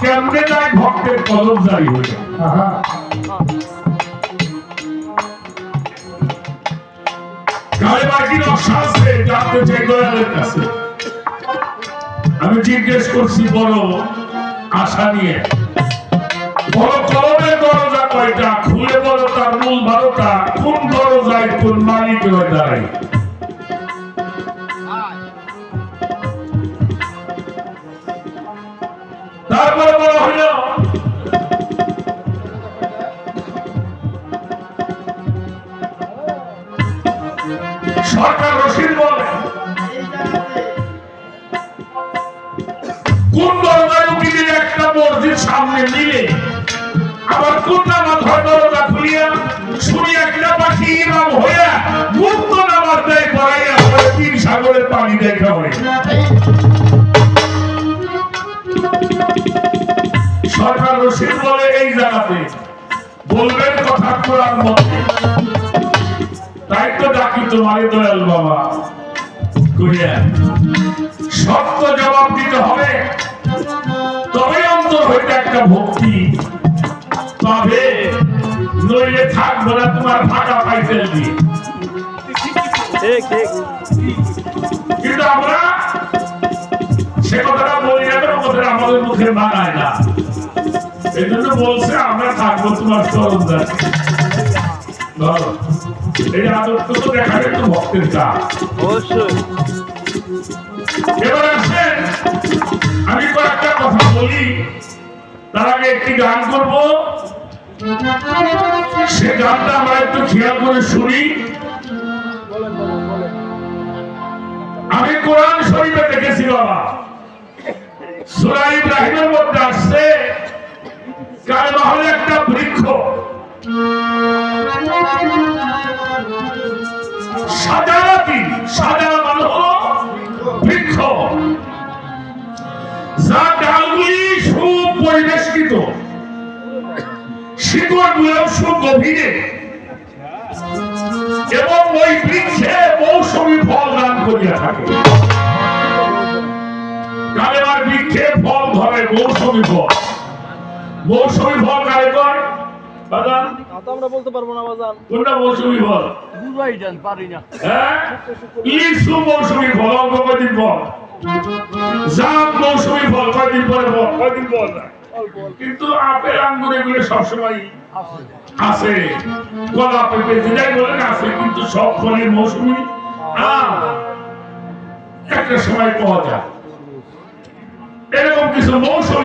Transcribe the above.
কেমনে যায় ভক্তের কলম জারি হয়ে যায়। গায়ে বাকি নকশা আছে, জানতে চাই দয়ালের কাছে। আমি জিজ্ঞেস করছি বড় আশা নিয়ে, বড় কলমের দরজা কয়টা, খুলে বলো তার মূল 12টা, কোন দরজায় কোন মালিক হয়ে দাঁড়ায়। তারপরে বলা হইল সরকার রশিদ বলে কোন দরজায় উকিলে একটা মসজিদ সামনে মিলে, আবার কোন নামাজ হয় দরজা খুলিয়া শুনি একটা পাখি ইমাম হইয়া মুক্ত নামাজ দেয় পড়াইয়া পরে 3 সাগরের পানি দেখা হয়। সরকার রশিদ বলে এই জায়গাতে বলবেন কথা কোরআন মতে, তাই তো ডাকি তোমারে দয়াল বাবা কইয়া সত্য জবাব দিতে হবে, তবে অন্তর হইতে একটা ভক্তি পাবে, নইলে থাকবো না তোমার ফাঁকা পাইতে দিয়ে। কিন্তু আমরা সে কথাটা বলি না, কথাটা আমাদের মুখে মানায় না, এই জন্য বলছে আমরা থাকবো তোমার চরণ দাসে। এই আদর্শ তো দেখাবে তো ভক্তের কাজ। অবশ্যই এবার আসেন আমি কয়েকটা কথা বলি, তার আগে একটি গান করব, সে গানটা আমরা একটু খেয়াল করে শুনি। আমি কোরআন শরীফে দেখেছি বাবা, সূরা ইব্রাহিমের মধ্যে আসছে কালেমা হলো একটা বৃক্ষ, সাজারাতি, সাজারা মানে হলো বৃক্ষ, যার ডালগুলি সুপরিবেষ্টিত, শিকড়গুলো সুগভীরে, এবং ওই বৃক্ষে মৌসুমী ফল দান করিয়া থাকে। কালেমার বৃক্ষে ফল ধরে মৌসুমী ফল, মৌসুমী ফল কারে কয় বাজান? আমরা বলতে পারবো না বাজান, কোনটা মৌসুমী ফল বুঝাই যান পারি না। হ্যাঁ, লিচু মৌসুমী ফল, অল্প কয়দিন ফল, জাম মৌসুমী ফল কয়দিন পরে ফল, কয়দিন ফল না, কিন্তু আপেল আঙ্গুর এগুলো সবসময় আছে, কলা পেঁপে যেটাই বলেন আছে, কিন্তু সব ফলের মৌসুমী একটা সময় পাওয়া যায়। এরকম কিছু মৌসুমী